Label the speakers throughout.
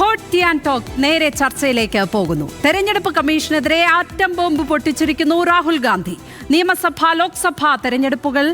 Speaker 1: Fort ടിയാൻ talk നേരെ ചർച്ചയിലേക്ക് പോകുന്നു. തെരഞ്ഞെടുപ്പ് കമ്മീഷനെതിരെ ആറ്റം ബോംബ് പൊട്ടിച്ചിരിക്കുന്നു രാഹുൽ ഗാന്ധി. നിയമസഭ ലോക്സഭാ തെരഞ്ഞെടുപ്പുകൾ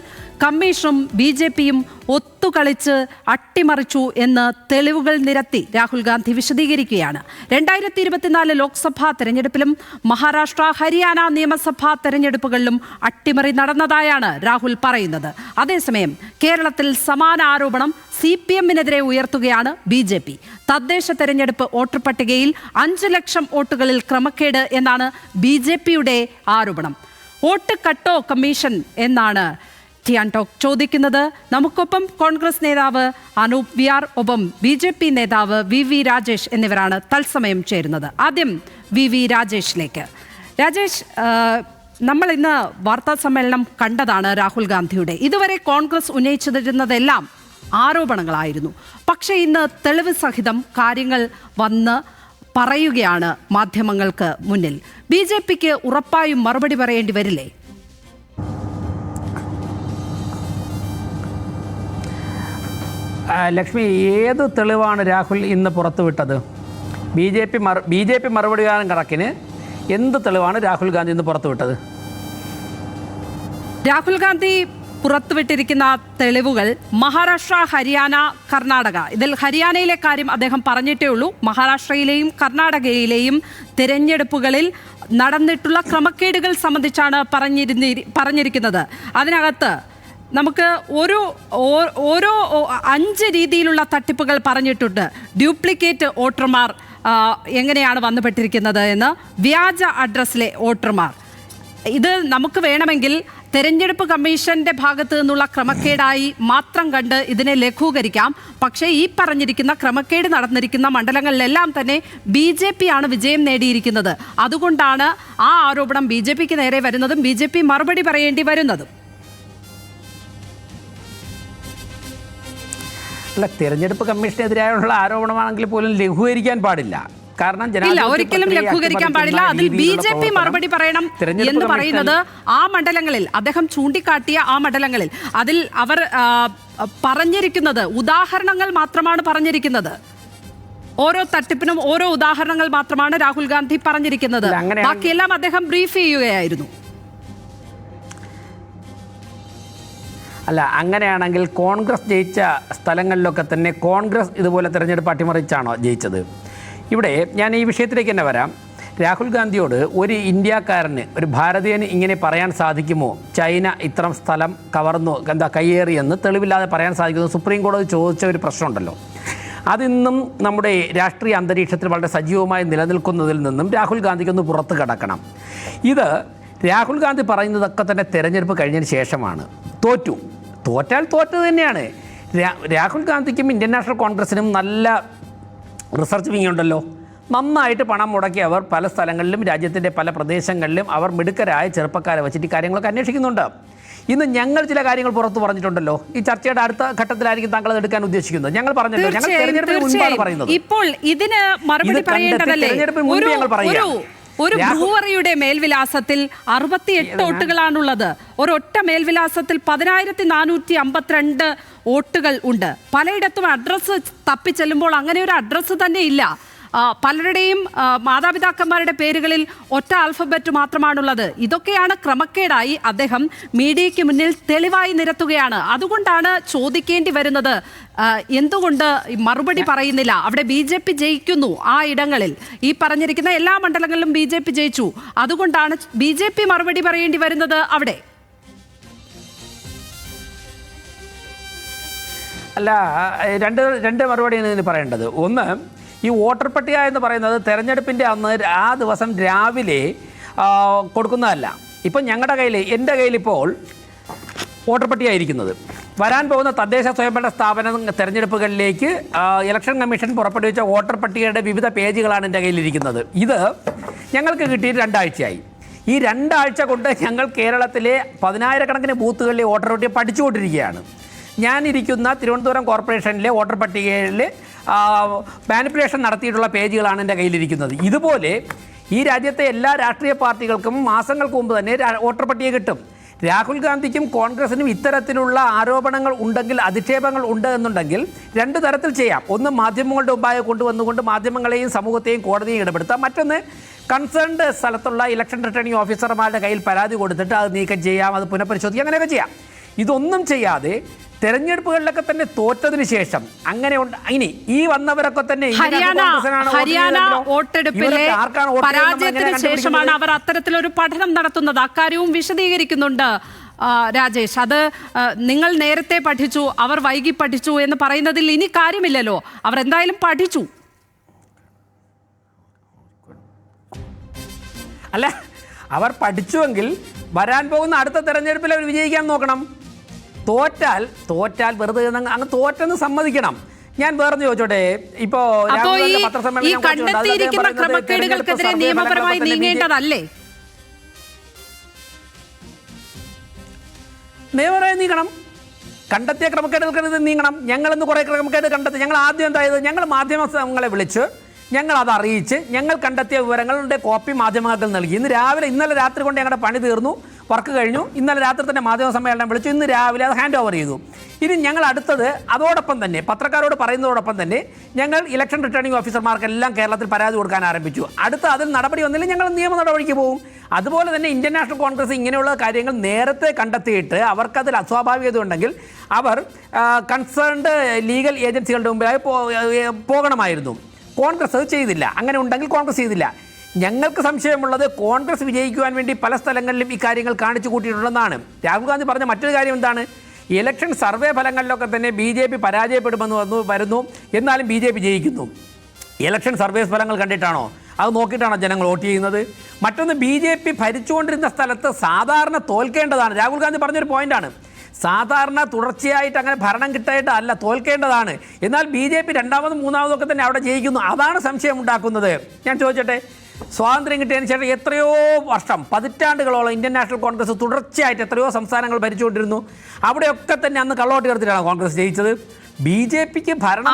Speaker 1: കമ്മീഷനും BJPയും ഒത്തുകളിച്ച് അട്ടിമറിച്ചു എന്ന് തെളിവുകൾ നിരത്തി രാഹുൽ ഗാന്ധി വിശദീകരിക്കുകയാണ്. 2024 ലോക്സഭാ തെരഞ്ഞെടുപ്പിലും മഹാരാഷ്ട്ര, ഹരിയാന നിയമസഭാ തെരഞ്ഞെടുപ്പുകളിലും അട്ടിമറി നടന്നതായാണ് രാഹുൽ പറയുന്നത്. അതേസമയം കേരളത്തിൽ സമാന ആരോപണം CPMനെതിരെ ഉയർത്തുകയാണ് BJP. തദ്ദേശ തെരഞ്ഞെടുപ്പ് വോട്ടർ പട്ടികയിൽ 5 ലക്ഷം വോട്ടുകളിൽ ക്രമക്കേട് എന്നാണ് BJPയുടെ ആരോപണം. വോട്ട് കട്ടോ കമ്മീഷൻ എന്നാണ് ടിയാൻ ടോക്ക് ചോദിക്കുന്നത്. നമുക്കൊപ്പം കോൺഗ്രസ് നേതാവ് അനൂപ് VR, ഒപ്പം BJP നേതാവ് VV രാജേഷ് എന്നിവരാണ് തത്സമയം ചേരുന്നത്. ആദ്യം VV രാജേഷിലേക്ക്. രാജേഷ്, നമ്മൾ ഇന്ന് വാർത്താ സമ്മേളനം കണ്ടതാണ് രാഹുൽ ഗാന്ധിയുടെ. ഇതുവരെ കോൺഗ്രസ് ഉന്നയിച്ചിരുന്നതെല്ലാം ആരോപണങ്ങളായിരുന്നു. പക്ഷേ ഇന്ന് തെളിവ് സഹിതം കാര്യങ്ങൾ വന്ന് പറയുകയാണ് മാധ്യമങ്ങൾക്ക് മുന്നിൽ. BJPക്ക് ഉറപ്പായും മറുപടി പറയേണ്ടി വരില്ലേ?
Speaker 2: ലക്ഷ്മി, ഏത് തെളിവാണ് രാഹുൽ ഇന്ന് പുറത്തുവിട്ടത്? BJP മറുപടി കണക്കിന് എന്ത് തെളിവാണ് രാഹുൽ ഗാന്ധി ഇന്ന് പുറത്തുവിട്ടത്?
Speaker 1: രാഹുൽ ഗാന്ധി പുറത്തുവിട്ടിരിക്കുന്ന തെളിവുകൾ മഹാരാഷ്ട്ര, ഹരിയാന, കർണാടക. ഇതിൽ ഹരിയാനയിലെ കാര്യം അദ്ദേഹം പറഞ്ഞിട്ടേ ഉള്ളൂ. മഹാരാഷ്ട്രയിലെയും കർണാടകയിലെയും തിരഞ്ഞെടുപ്പുകളിൽ നടന്നിട്ടുള്ള ക്രമക്കേടുകൾ സംബന്ധിച്ചാണ് പറഞ്ഞിരിക്കുന്നത്. അതിനകത്ത് നമുക്ക് ഓരോ 5 രീതിയിലുള്ള തട്ടിപ്പുകൾ പറഞ്ഞിട്ടുണ്ട്. ഡ്യൂപ്ലിക്കേറ്റ് വോട്ടർമാർ എങ്ങനെയാണ് വന്നുപെട്ടിരിക്കുന്നത് എന്ന്, വ്യാജ അഡ്രസ്സിലെ വോട്ടർമാർ. ഇത് നമുക്ക് വേണമെങ്കിൽ തെരഞ്ഞെടുപ്പ് കമ്മീഷന്റെ ഭാഗത്ത് നിന്നുള്ള ക്രമക്കേടായി മാത്രം കണ്ട് ഇതിനെ ലഘൂകരിക്കാം. പക്ഷേ ഈ പറഞ്ഞിരിക്കുന്ന ക്രമക്കേട് നടന്നിരിക്കുന്ന മണ്ഡലങ്ങളിലെല്ലാം തന്നെ BJP ആണ് വിജയം നേടിയിരിക്കുന്നത്. അതുകൊണ്ടാണ് ആ ആരോപണം BJPക്ക് നേരെ വരുന്നതും BJP മറുപടി പറയേണ്ടി വരുന്നതും.
Speaker 2: അല്ല, തെരഞ്ഞെടുപ്പ് കമ്മീഷനെതിരായുള്ള ആരോപണമാണെങ്കിൽ പോലും ലഘൂകരിക്കാൻ പാടില്ല. കാരണം
Speaker 1: ഒരിക്കലും ലഘൂകരിക്കാൻ പാടില്ല. അതിൽ BJP മറുപടി പറയണം എന്ന് പറയുന്നത് ആ മണ്ഡലങ്ങളിൽ, അദ്ദേഹം ചൂണ്ടിക്കാട്ടിയ ആ മണ്ഡലങ്ങളിൽ, അതിൽ അവർ പറഞ്ഞിരിക്കുന്നത് ഉദാഹരണങ്ങൾ മാത്രമാണ് പറഞ്ഞിരിക്കുന്നത്. ഓരോ തട്ടിപ്പിനും ഓരോ ഉദാഹരണങ്ങൾ മാത്രമാണ് രാഹുൽ ഗാന്ധി പറഞ്ഞിരിക്കുന്നത്. ബാക്കിയെല്ലാം അദ്ദേഹം ബ്രീഫ് ചെയ്യുകയായിരുന്നു.
Speaker 2: അല്ല, അങ്ങനെയാണെങ്കിൽ കോൺഗ്രസ് ജയിച്ച സ്ഥലങ്ങളിലൊക്കെ തന്നെ കോൺഗ്രസ് ഇതുപോലെ തെരഞ്ഞെടുപ്പ് അട്ടിമറിച്ചാണോ ജയിച്ചത്? ഇവിടെ ഞാൻ ഈ വിഷയത്തിലേക്ക് തന്നെ വരാം. രാഹുൽ ഗാന്ധിയോട് ഒരു ഇന്ത്യക്കാരന്, ഒരു ഭാരതീയന് ഇങ്ങനെ പറയാൻ സാധിക്കുമോ ചൈന ഇത്തരം സ്ഥലം കവർന്നു കയ്യേറിയെന്ന് തെളിവില്ലാതെ പറയാൻ സാധിക്കുന്നു? സുപ്രീം കോടതി ചോദിച്ച ഒരു പ്രശ്നമുണ്ടല്ലോ. അതിന്നും നമ്മുടെ രാഷ്ട്രീയ അന്തരീക്ഷത്തിൽ വളരെ സജീവമായി നിലനിൽക്കുന്നതിൽ നിന്നും രാഹുൽ ഗാന്ധിക്കൊന്ന് പുറത്ത് കടക്കണം. ഇത് രാഹുൽ ഗാന്ധി പറയുന്നതൊക്കെ തന്നെ തെരഞ്ഞെടുപ്പ് കഴിഞ്ഞതിന് ശേഷമാണ്. തോറ്റാൽ തോറ്റത് തന്നെയാണ്. രാഹുൽ ഗാന്ധിക്കും ഇന്ത്യൻ നാഷണൽ കോൺഗ്രസിനും നല്ല റിസർച്ച് വിങ് ഉണ്ടല്ലോ. നന്നായിട്ട് പണം മുടക്കി അവർ പല സ്ഥലങ്ങളിലും രാജ്യത്തിൻ്റെ പല പ്രദേശങ്ങളിലും അവർ മിടുക്കരായ ചെറുപ്പക്കാരെ വെച്ചിട്ട് കാര്യങ്ങളൊക്കെ അന്വേഷിക്കുന്നുണ്ട്. ഇന്ന് ഞങ്ങൾ ചില കാര്യങ്ങൾ പുറത്തു പറഞ്ഞിട്ടുണ്ടല്ലോ. ഈ ചർച്ചയുടെ അടുത്ത ഘട്ടത്തിലായിരിക്കും താങ്കൾ അത് എടുക്കാൻ ഉദ്ദേശിക്കുന്നത്. ഞങ്ങൾ പറഞ്ഞല്ലോ, ഞങ്ങൾ തെരഞ്ഞെടുപ്പിന് മുൻപാണ് പറയുന്നത്.
Speaker 1: ഇപ്പോൾ ഇതിന് മറുപടി പറയേണ്ടതല്ലേ?
Speaker 2: തെരഞ്ഞെടുപ്പിന് മുൻപ് ഞങ്ങൾ പറയാം.
Speaker 1: ഒരു ബ്രൂവറിയുടെ മേൽവിലാസത്തിൽ 68 വോട്ടുകളാണുള്ളത്. ഒരൊറ്റ മേൽവിലാസത്തിൽ 10,452 വോട്ടുകൾ ഉണ്ട്. പലയിടത്തും അഡ്രസ്സ് തപ്പിച്ചെല്ലുമ്പോൾ അങ്ങനെ ഒരു അഡ്രസ്സ് തന്നെ ഇല്ല. പലരുടെയും മാതാപിതാക്കന്മാരുടെ പേരുകളിൽ ഒറ്റ ആൽഫബറ്റ് മാത്രമാണുള്ളത്. ഇതൊക്കെയാണ് ക്രമക്കേടായി അദ്ദേഹം മീഡിയയ്ക്ക് മുന്നിൽ തെളിവായി നിരത്തുകയാണ്. അതുകൊണ്ടാണ് ചോദിക്കേണ്ടി വരുന്നത്, എന്തുകൊണ്ട് മറുപടി പറയുന്നില്ല? അവിടെ BJP ജയിക്കുന്നു. ആ ഇടങ്ങളിൽ ഈ പറഞ്ഞിരിക്കുന്ന എല്ലാ മണ്ഡലങ്ങളിലും BJP ജയിച്ചു. അതുകൊണ്ടാണ് BJP മറുപടി പറയേണ്ടി വരുന്നത് അവിടെ.
Speaker 2: അല്ല, രണ്ട് മറുപടിയാണ് ഇതിന് പറയേണ്ടത്. ഒന്ന്, ഈ വോട്ടർ പട്ടിക എന്ന് പറയുന്നത് തെരഞ്ഞെടുപ്പിൻ്റെ അന്ന് ആ ദിവസം രാവിലെ കൊടുക്കുന്നതല്ല. ഇപ്പം ഞങ്ങളുടെ കയ്യിൽ, എൻ്റെ കയ്യിലിപ്പോൾ വോട്ടർ പട്ടിക ഇരിക്കുന്നത്. വരാൻ പോകുന്ന തദ്ദേശ സ്വയംഭരണ സ്ഥാപന തെരഞ്ഞെടുപ്പുകളിലേക്ക് ഇലക്ഷൻ കമ്മീഷൻ പുറപ്പെടുവിച്ച വോട്ടർ പട്ടികയുടെ വിവിധ പേജുകളാണ് എൻ്റെ കയ്യിലിരിക്കുന്നത്. ഇത് ഞങ്ങൾക്ക് കിട്ടിയിട്ട് 2 ആഴ്ചയായി. ഈ 2 ആഴ്ച കൊണ്ട് ഞങ്ങൾ കേരളത്തിലെ 10,000-കണക്കിന് ബൂത്തുകളിലെ വോട്ടർ പട്ടിക പഠിച്ചുകൊണ്ടിരിക്കുകയാണ്. ഞാനിരിക്കുന്ന തിരുവനന്തപുരം കോർപ്പറേഷനിലെ വോട്ടർ പട്ടികയിൽ മാനിപ്പുലേഷൻ നടത്തിയിട്ടുള്ള പേജുകളാണ് എൻ്റെ കയ്യിലിരിക്കുന്നത്. ഇതുപോലെ ഈ രാജ്യത്തെ എല്ലാ രാഷ്ട്രീയ പാർട്ടികൾക്കും മാസങ്ങൾക്ക് മുമ്പ് തന്നെ വോട്ടർ പട്ടിക കിട്ടും. രാഹുൽ ഗാന്ധിക്കും കോൺഗ്രസിനും ഇത്തരത്തിലുള്ള ആരോപണങ്ങൾ ഉണ്ടെങ്കിൽ, അധിക്ഷേപങ്ങൾ ഉണ്ട് എന്നുണ്ടെങ്കിൽ രണ്ട് തരത്തിൽ ചെയ്യാം. ഒന്ന്, മാധ്യമങ്ങളുടെ മുമ്പാകെ കൊണ്ടുവന്നുകൊണ്ട് മാധ്യമങ്ങളെയും സമൂഹത്തെയും കോടതിയും ഇടപെടുത്താം. മറ്റൊന്ന്, കൺസേൺഡ് സ്ഥലത്തുള്ള ഇലക്ഷൻ റിട്ടേണിംഗ് ഓഫീസർമാരുടെ കയ്യിൽ പരാതി കൊടുത്തിട്ട് അത് നീക്കം ചെയ്യാം, അത് പുനഃപരിശോധിക്കാം, അങ്ങനെയൊക്കെ ചെയ്യാം. ഇതൊന്നും ചെയ്യാതെ തെരഞ്ഞെടുപ്പുകളിലൊക്കെ തന്നെ തോറ്റതിന് ശേഷം അങ്ങനെ ഇനി ഈ വന്നവരൊക്കെ തന്നെ
Speaker 1: ഹരിയാന വോട്ടെടുപ്പിലെ പരാജയത്തിന് ശേഷമാണ് അവർ അത്തരത്തിലൊരു പഠനം നടത്തുന്നത്. അക്കാര്യവും വിശദീകരിക്കുന്നുണ്ട് രാജേഷ്. അത് നിങ്ങൾ നേരത്തെ പഠിച്ചു, അവർ വൈകി പഠിച്ചു എന്ന് പറയുന്നതിൽ ഇനി കാര്യമില്ലല്ലോ. അവർ എന്തായാലും പഠിച്ചു.
Speaker 2: അല്ല, അവർ പഠിച്ചുവെങ്കിൽ വരാൻ പോകുന്ന അടുത്ത തെരഞ്ഞെടുപ്പിൽ അവർ വിജയിക്കാൻ നോക്കണം. തോറ്റാൽ വെറുതെ അങ്ങ് തോറ്റെന്ന് സമ്മതിക്കണം. ഞാൻ വേറെ ചോദിച്ചോട്ടെ, ഇപ്പോ
Speaker 1: കണ്ടെത്തിയിരിക്കുന്ന ക്രമക്കേടുകൾക്കെതിരെ നിയമപരമായി നീങ്ങേണ്ടതല്ലേ?
Speaker 2: നിയമപരമായി നീങ്ങണം. കണ്ടെത്തിയ ക്രമക്കേടുകൾക്കെതിരെ നീങ്ങണം. ഞങ്ങളിന്ന് കുറേ ക്രമക്കേട് കണ്ടെത്തി. ഞങ്ങൾ ആദ്യം എന്തായത്, ഞങ്ങൾ മാധ്യമങ്ങളെ വിളിച്ച് ഞങ്ങൾ അത് അറിയിച്ച് ഞങ്ങൾ കണ്ടെത്തിയ വിവരങ്ങളുടെ കോപ്പി മാധ്യമങ്ങൾക്ക് നൽകി. ഇന്നലെ രാത്രി കൊണ്ട് ഞങ്ങളുടെ പണി തീർന്നു, വർക്ക് കഴിഞ്ഞു. ഇന്നലെ രാത്രി തന്നെ മാധ്യമ സമ്മേളനം വിളിച്ചു, ഇന്ന് രാവിലെ അത് ഹാൻഡ് ഓവർ ചെയ്തു. ഇനി ഞങ്ങൾ അടുത്തത് അതോടൊപ്പം തന്നെ പത്രക്കാരോട് പറയുന്നതോടൊപ്പം തന്നെ ഞങ്ങൾ ഇലക്ഷൻ റിട്ടേണിംഗ് ഓഫീസർമാർക്കെല്ലാം കേരളത്തിൽ പരാതി കൊടുക്കാൻ ആരംഭിച്ചു. അതിൽ നടപടി വന്നില്ല, ഞങ്ങൾ നിയമ നടപടിക്ക് പോകും. അതുപോലെ തന്നെ ഇന്ത്യൻ നാഷണൽ കോൺഗ്രസ് ഇങ്ങനെയുള്ള കാര്യങ്ങൾ നേരത്തെ കണ്ടെത്തിയിട്ട് അവർക്കതിൽ അസ്വാഭാവികത ഉണ്ടെങ്കിൽ അവർ കൺസേൺഡ് ലീഗൽ ഏജൻസികളുടെ മുമ്പിലായി പോകണമായിരുന്നു. കോൺഗ്രസ് അത് ചെയ്തില്ല. അങ്ങനെ ഉണ്ടെങ്കിൽ കോൺഗ്രസ് ചെയ്തില്ല. ഞങ്ങൾക്ക് സംശയമുള്ളത് കോൺഗ്രസ് വിജയിക്കുവാൻ വേണ്ടി പല സ്ഥലങ്ങളിലും ഈ കാര്യങ്ങൾ കാണിച്ചു കൂട്ടിയിട്ടുണ്ടെന്നാണ്. രാഹുൽ ഗാന്ധി പറഞ്ഞ മറ്റൊരു കാര്യം എന്താണ്, ഇലക്ഷൻ സർവേ ഫലങ്ങളിലൊക്കെ തന്നെ BJP പരാജയപ്പെടുമെന്ന് വരുന്നു, എന്നാലും BJP ജയിക്കുന്നു. ഇലക്ഷൻ സർവേ ഫലങ്ങൾ കണ്ടിട്ടാണോ, അത് നോക്കിയിട്ടാണോ ജനങ്ങൾ വോട്ട് ചെയ്യുന്നത്? മറ്റൊന്ന്, BJP ഭരിച്ചുകൊണ്ടിരുന്ന സ്ഥലത്ത് സാധാരണ തോൽക്കേണ്ടതാണ്. രാഹുൽ ഗാന്ധി പറഞ്ഞൊരു പോയിന്റാണ്, സാധാരണ തുടർച്ചയായിട്ട് അങ്ങനെ ഭരണം കിട്ടായിട്ടല്ല, തോൽക്കേണ്ടതാണ്. എന്നാൽ BJP രണ്ടാമതും മൂന്നാമതൊക്കെ തന്നെ അവിടെ ജയിക്കുന്നു. അതാണ് സംശയം ഉണ്ടാക്കുന്നത്. ഞാൻ ചോദിച്ചോട്ടെ, സ്വാതന്ത്ര്യം കിട്ടിയതിന് ശേഷം എത്രയോ വർഷം, പതിറ്റാണ്ടുകളോളം ഇന്ത്യൻ നാഷണൽ കോൺഗ്രസ് തുടർച്ചയായിട്ട് എത്രയോ സംസ്ഥാനങ്ങൾ ഭരിച്ചുകൊണ്ടിരുന്നു. അവിടെയൊക്കെ തന്നെ അന്ന് കള്ളവോട്ട് ചേർത്തിട്ടാണ് കോൺഗ്രസ് ജയിച്ചത്. BJPക്ക് ഭരണം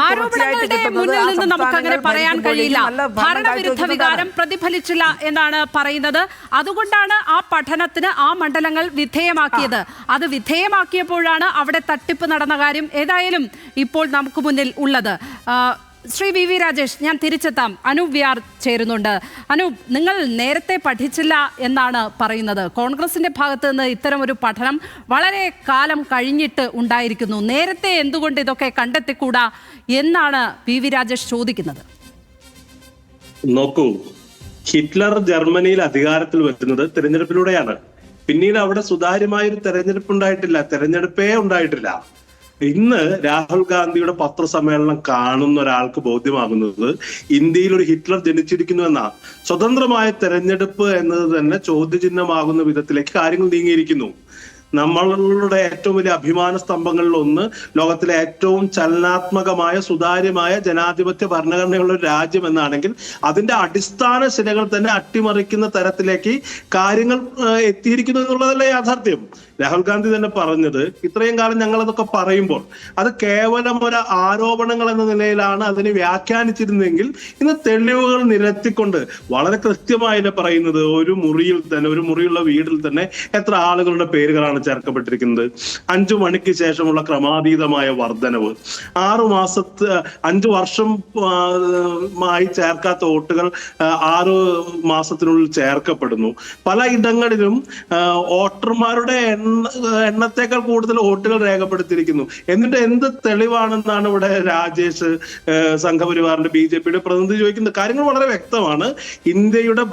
Speaker 1: നമുക്കങ്ങനെ പറയാൻ കഴിയില്ല. ഭരണവിരുദ്ധ വികാരം പ്രതിഫലിച്ചില്ല എന്നാണ് പറയുന്നത്. അതുകൊണ്ടാണ് ആ പഠനത്തിന് ആ മണ്ഡലങ്ങൾ വിധേയമാക്കിയത്. അത് വിധേയമാക്കിയപ്പോഴാണ് അവിടെ തട്ടിപ്പ് നടന്ന കാര്യം ഏതായാലും ഇപ്പോൾ നമുക്ക് മുന്നിൽ ഉള്ളത്. ശ്രീ VV രാജേഷ്, ഞാൻ തിരിച്ചെത്താം. അനൂപ് വിആർ ചേരുന്നുണ്ട്. അനൂപ്, നിങ്ങൾ നേരത്തെ പഠിച്ചില്ല എന്നാണ് പറയുന്നത്. കോൺഗ്രസിന്റെ ഭാഗത്ത് നിന്ന് ഇത്തരം ഒരു പഠനം വളരെ കാലം കഴിഞ്ഞിട്ട് ഉണ്ടായിരിക്കുന്നു. നേരത്തെ എന്തുകൊണ്ട് ഇതൊക്കെ കണ്ടെത്തിക്കൂടാ എന്നാണ് VV രാജേഷ് ചോദിക്കുന്നത്.
Speaker 3: നോക്കൂ, ഹിറ്റ്ലർ ജർമ്മനിയിൽ അധികാരത്തിൽ വരുന്നത് തെരഞ്ഞെടുപ്പിലൂടെയാണ്. പിന്നീട് അവിടെ സുതാര്യമായ ഒരു തെരഞ്ഞെടുപ്പ് ഉണ്ടായിട്ടില്ല, തെരഞ്ഞെടുപ്പേ ഉണ്ടായിട്ടില്ല. ഇന്ന് രാഹുൽ ഗാന്ധിയുടെ പത്രസമ്മേളനം കാണുന്ന ഒരാൾക്ക് ബോധ്യമാകുന്നത് ഇന്ത്യയിൽ ഒരു ഹിറ്റ്ലർ ജനിച്ചിരിക്കുന്നു എന്ന സ്വതന്ത്രമായ തെരഞ്ഞെടുപ്പ് എന്നത് തന്നെ ചോദ്യചിഹ്നമാകുന്ന വിധത്തിലേക്ക് കാര്യങ്ങൾ നീങ്ങിയിരിക്കുന്നു. നമ്മളുടെ ഏറ്റവും വലിയ അഭിമാന സ്തംഭങ്ങളിൽ ഒന്ന്, ലോകത്തിലെ ഏറ്റവും ചലനാത്മകമായ സുതാര്യമായ ജനാധിപത്യ ഭരണഘടനയുള്ള ഒരു രാജ്യം എന്നാണെങ്കിൽ അതിന്റെ അടിസ്ഥാന ശിലകൾ തന്നെ അട്ടിമറിക്കുന്ന തരത്തിലേക്ക് കാര്യങ്ങൾ എത്തിയിരിക്കുന്നു എന്നുള്ളതല്ലേ യാഥാർത്ഥ്യം. രാഹുൽ ഗാന്ധി തന്നെ പറഞ്ഞത്, ഇത്രയും കാലം ഞങ്ങൾ അതൊക്കെ പറയുമ്പോൾ അത് കേവലം ഒരു ആരോപണങ്ങൾ എന്ന നിലയിലാണ് അതിനെ വ്യാഖ്യാനിച്ചിരുന്നെങ്കിൽ ഇന്ന് തെളിവുകൾ നിരത്തിക്കൊണ്ട് വളരെ കൃത്യമായി പറയുന്നത്, ഒരു മുറിയുള്ള വീടിൽ തന്നെ എത്ര ആളുകളുടെ പേരുകളാണ് ചേർക്കപ്പെട്ടിരിക്കുന്നത്. 5 മണിക്ക് ശേഷമുള്ള ക്രമാതീതമായ വർധനവ്, 5 വർഷമായി ചേർക്കാത്ത വോട്ടുകൾ 6 മാസത്തിനുള്ളിൽ ചേർക്കപ്പെടുന്നു. പല ഇടങ്ങളിലും വോട്ടർമാരുടെ എണ്ണത്തേക്കാൾ കൂടുതൽ വോട്ടുകൾ രേഖപ്പെടുത്തിയിരിക്കുന്നു. എന്നിട്ട് എന്ത് തെളിവാണെന്നാണ് ഇവിടെ രാജേഷ് സംഘപരിവാറിന്റെ BJPയുടെ പ്രതിനിധി ചോദിക്കുന്നത്. കാര്യങ്ങൾ വളരെ വ്യക്തമാണ്. ഇന്ത്യയുടെ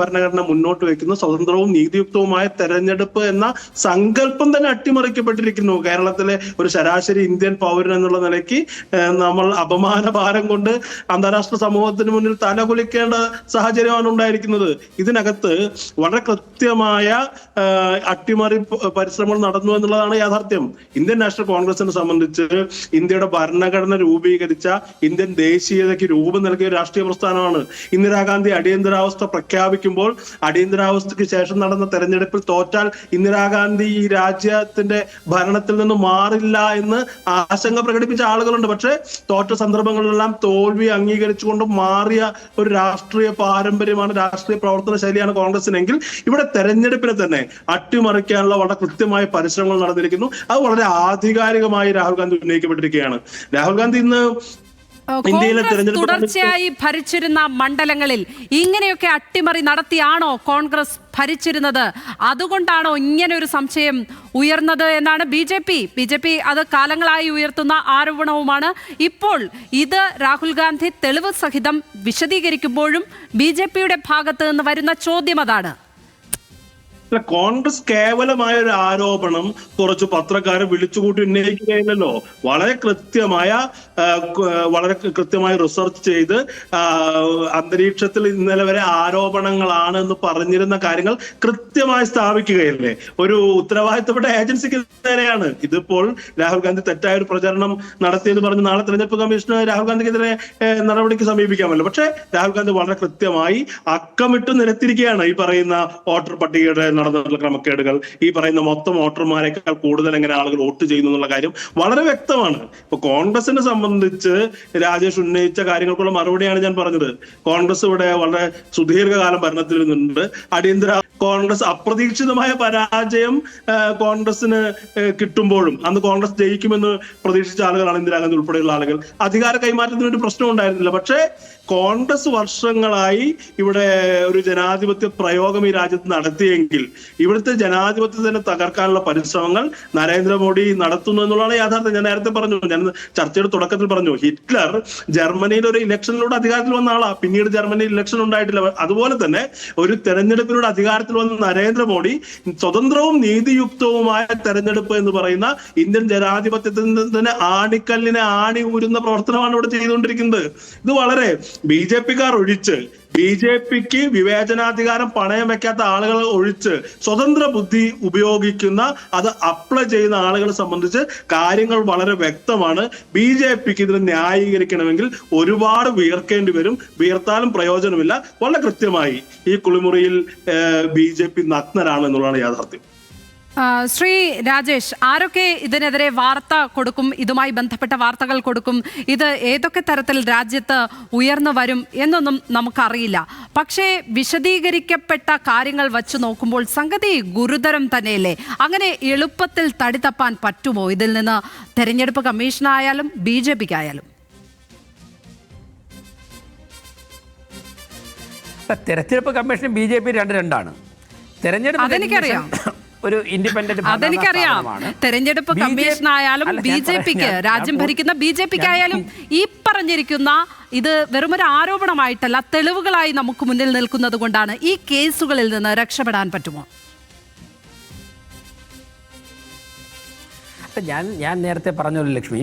Speaker 3: ഭരണഘടന മുന്നോട്ട് വെക്കുന്ന സ്വതന്ത്രവും നീതിയുക്തവുമായ തെരഞ്ഞെടുപ്പ് എന്ന സങ്കല്പം തന്നെ അട്ടിമറിക്കപ്പെട്ടിരിക്കുന്നു. കേരളത്തിലെ ഒരു ശരാശരി ഇന്ത്യൻ പൗരൻ എന്നുള്ള നിലയ്ക്ക് നമ്മൾ അപമാനഭാരം കൊണ്ട് അന്താരാഷ്ട്ര സമൂഹത്തിന് മുന്നിൽ തലകുലിക്കേണ്ട സാഹചര്യമാണ് ഉണ്ടായിരിക്കുന്നത്. ഇതിനകത്ത് വളരെ കൃത്യമായ അട്ടിമറി പരിശ്രമങ്ങൾ നടന്നു എന്നുള്ളതാണ് യാഥാർത്ഥ്യം. ഇന്ത്യൻ നാഷണൽ കോൺഗ്രസിനെ സംബന്ധിച്ച് ഇന്ത്യയുടെ ഭരണഘടന രൂപീകരിച്ച, ഇന്ത്യൻ ദേശീയതയ്ക്ക് രൂപം നൽകിയ രാഷ്ട്രീയ പ്രസ്ഥാനമാണ്. ഇന്ദിരാഗാന്ധി അടിയന്തരാവസ്ഥ പ്രഖ്യാപിക്കുമ്പോൾ അടിയന്തരാവസ്ഥയ്ക്ക് ശേഷം നടന്ന തെരഞ്ഞെടുപ്പിൽ തോറ്റാൽ ഇന്ദിരാഗാന്ധി ഈ രാജ്യത്തിന്റെ ഭരണത്തിൽ നിന്ന് മാറില്ല എന്ന് ആശങ്ക പ്രകടിപ്പിച്ച ആളുകളുണ്ട്. പക്ഷേ തോറ്റ സന്ദർഭങ്ങളിലെല്ലാം തോൽവി അംഗീകരിച്ചുകൊണ്ട് മാറിയ ഒരു രാഷ്ട്രീയ പാരമ്പര്യമാണ്, രാഷ്ട്രീയ പ്രവർത്തന ശൈലിയാണ് കോൺഗ്രസിനെങ്കിൽ ഇവിടെ തെരഞ്ഞെടുപ്പിനെ തന്നെ അട്ടിമറിക്കാനുള്ള വളരെ കൃത്യമായ പരിശ്രമങ്ങൾ നടന്നിരിക്കുന്നു. അത് വളരെ ആധികാരികമായി രാഹുൽ ഗാന്ധി ഉന്നയിക്കപ്പെട്ടിരിക്കുകയാണ്. രാഹുൽ ഗാന്ധി ഇന്ന്
Speaker 1: തുടർച്ചയായി ഭരിച്ചിരുന്ന മണ്ഡലങ്ങളിൽ ഇങ്ങനെയൊക്കെ അട്ടിമറി നടത്തിയാണോ കോൺഗ്രസ് ഭരിച്ചിരുന്നത്? അതുകൊണ്ടാണോ ഇങ്ങനെ ഒരു സംശയം ഉയർന്നത് എന്നാണ് ബി ജെ പി അത് കാലങ്ങളായി ഉയർത്തുന്ന ആരോപണവുമാണ്. ഇപ്പോൾ ഇത് രാഹുൽ ഗാന്ധി തെളിവ് സഹിതം വിശദീകരിക്കുമ്പോഴും ബി ജെ പിയുടെ ഭാഗത്ത് നിന്ന് വരുന്ന ചോദ്യം അതാണ്.
Speaker 3: കോൺഗ്രസ് കേവലമായ ഒരു ആരോപണം കുറച്ച് പത്രക്കാരെ വിളിച്ചുകൂട്ടി ഉന്നയിക്കുകയില്ലല്ലോ. വളരെ കൃത്യമായി റിസർച്ച് ചെയ്ത് അന്തരീക്ഷത്തിൽ ഇന്നലെ വരെ ആരോപണങ്ങളാണ് എന്ന് പറഞ്ഞിരുന്ന കാര്യങ്ങൾ കൃത്യമായി സ്ഥാപിക്കുകയല്ലേ ഒരു ഉത്തരവാദിത്തപ്പെട്ട ഏജൻസിക്ക് നേരെയാണ്. ഇതിപ്പോൾ രാഹുൽ ഗാന്ധി തെറ്റായ ഒരു പ്രചരണം നടത്തിയെന്ന് പറഞ്ഞ് നാളെ തെരഞ്ഞെടുപ്പ് കമ്മീഷന് രാഹുൽ ഗാന്ധിക്കെതിരെ നടപടിക്ക് സമീപിക്കാമല്ലോ. പക്ഷേ രാഹുൽ ഗാന്ധി വളരെ കൃത്യമായി അക്കമിട്ട് നിരത്തിരിക്കുകയാണ് ഈ പറയുന്ന വോട്ടർ പട്ടികയുടെ നടന്നിട്ടുള്ള ക്രമക്കേടുകൾ, ഈ പറയുന്ന മൊത്തം വോട്ടർമാരെക്കാൾ കൂടുതൽ എങ്ങനെ ആളുകൾ വോട്ട് ചെയ്യുന്നു എന്നുള്ള കാര്യം വളരെ വ്യക്തമാണ്. ഇപ്പൊ കോൺഗ്രസിനെ സംബന്ധിച്ച് രാജേഷ് ഉന്നയിച്ച കാര്യങ്ങൾക്കുള്ള മറുപടിയാണ് ഞാൻ പറഞ്ഞത്. കോൺഗ്രസ് ഇവിടെ വളരെ സുദീർഘകാലം ഭരണത്തിൽ നിന്നുണ്ട്. അടിയന്തര കോൺഗ്രസ് അപ്രതീക്ഷിതമായ പരാജയം കോൺഗ്രസിന് കിട്ടുമ്പോഴും അന്ന് കോൺഗ്രസ് ജയിക്കുമെന്ന് പ്രതീക്ഷിച്ച ആളുകളാണ് ഇന്ദിരാഗാന്ധി ഉൾപ്പെടെയുള്ള ആളുകൾ. അധികാര കൈമാറ്റത്തിന് ഒരു പ്രശ്നം ഉണ്ടായിരുന്നില്ല. പക്ഷേ കോൺഗ്രസ് വർഷങ്ങളായി ഇവിടെ ഒരു ജനാധിപത്യ പ്രയോഗം ഈ രാജ്യത്ത് നടത്തിയെങ്കിൽ ഇവിടുത്തെ ജനാധിപത്യത്തെ തന്നെ തകർക്കാനുള്ള പരിശ്രമങ്ങൾ നരേന്ദ്രമോദി നടത്തുന്നു എന്നുള്ളതാണ് യാഥാർത്ഥ്യം. ഞാൻ നേരത്തെ പറഞ്ഞു, ഞാൻ ചർച്ചയുടെ തുടക്കത്തിൽ പറഞ്ഞു, ഹിറ്റ്ലർ ജർമ്മനിയിൽ ഒരു ഇലക്ഷനിലൂടെ അധികാരത്തിൽ വന്ന ആളാ. പിന്നീട് ജർമ്മനിയിൽ ഇലക്ഷൻ ഉണ്ടായിട്ടില്ല. അതുപോലെ തന്നെ ഒരു തെരഞ്ഞെടുപ്പിലൂടെ അധികാരത്തിൽ വന്ന നരേന്ദ്രമോദി സ്വതന്ത്രവും നീതിയുക്തവുമായ തെരഞ്ഞെടുപ്പ് എന്ന് പറയുന്ന ഇന്ത്യൻ ജനാധിപത്യത്തിന്റെ തന്നെ ആണിക്കല്ലിനെ ആണി ഊരുന്ന പ്രവർത്തനമാണ് ഇവിടെ ചെയ്തുകൊണ്ടിരിക്കുന്നത്. ഇത് വളരെ ബി ജെ പിക്കാർ ഒഴിച്ച്, ബി ജെ പിക്ക് വിവേചനാധികാരം പണയം വെക്കാത്ത ആളുകൾ ഒഴിച്ച് സ്വതന്ത്ര ബുദ്ധി ഉപയോഗിക്കുന്ന, അത് അപ്ലൈ ചെയ്യുന്ന ആളുകളെ സംബന്ധിച്ച് കാര്യങ്ങൾ വളരെ വ്യക്തമാണ്. ബി ജെ പിക്ക് ഇതിനെ ന്യായീകരിക്കണമെങ്കിൽ ഒരുപാട് വിയർക്കേണ്ടി വരും. വിയർത്താലും പ്രയോജനമില്ല. വളരെ കൃത്യമായി ഈ കുളിമുറിയിൽ ബി ജെ പി നഗ്നരാണ് എന്നുള്ളതാണ് യാഥാർത്ഥ്യം.
Speaker 1: ശ്രീ രാജേഷ്, ആരൊക്കെ ഇതിനെതിരെ വാർത്ത കൊടുക്കും, ഇതുമായി ബന്ധപ്പെട്ട വാർത്തകൾ കൊടുക്കും, ഇത് ഏതൊക്കെ തരത്തിൽ രാജ്യത്ത് ഉയർന്നു വരും എന്നൊന്നും നമുക്കറിയില്ല. പക്ഷേ വിശദീകരിക്കപ്പെട്ട കാര്യങ്ങൾ വച്ചു നോക്കുമ്പോൾ സംഗതി ഗുരുതരം തന്നെയല്ലേ? അങ്ങനെ എളുപ്പത്തിൽ തടി തപ്പാൻ പറ്റുമോ ഇതിൽ നിന്ന് തെരഞ്ഞെടുപ്പ് കമ്മീഷനായാലും ബി ജെ പിക്കായാലും?
Speaker 2: തെരഞ്ഞെടുപ്പ് കമ്മീഷനും ബി ജെ പി രണ്ടാണ്.
Speaker 1: അതെനിക്കറിയാം,
Speaker 2: ഒരു ഇൻഡിപെൻഡന്റ്
Speaker 1: അതെനിക്കറിയാം. തെരഞ്ഞെടുപ്പ് കമ്മീഷനായാലും ബി ജെ പിക്ക്, രാജ്യം ഭരിക്കുന്ന ബി ജെ പിക്കായാലും ഈ പറഞ്ഞിരിക്കുന്ന ഇത് വെറുമൊരു ആരോപണമായിട്ടല്ല, തെളിവുകളായി നമുക്ക് മുന്നിൽ നിൽക്കുന്നത് കൊണ്ടാണ് ഈ കേസുകളിൽ നിന്ന് രക്ഷപ്പെടാൻ പറ്റുമോ?
Speaker 2: ഞാൻ നേരത്തെ പറഞ്ഞല്ലോ ലക്ഷ്മി,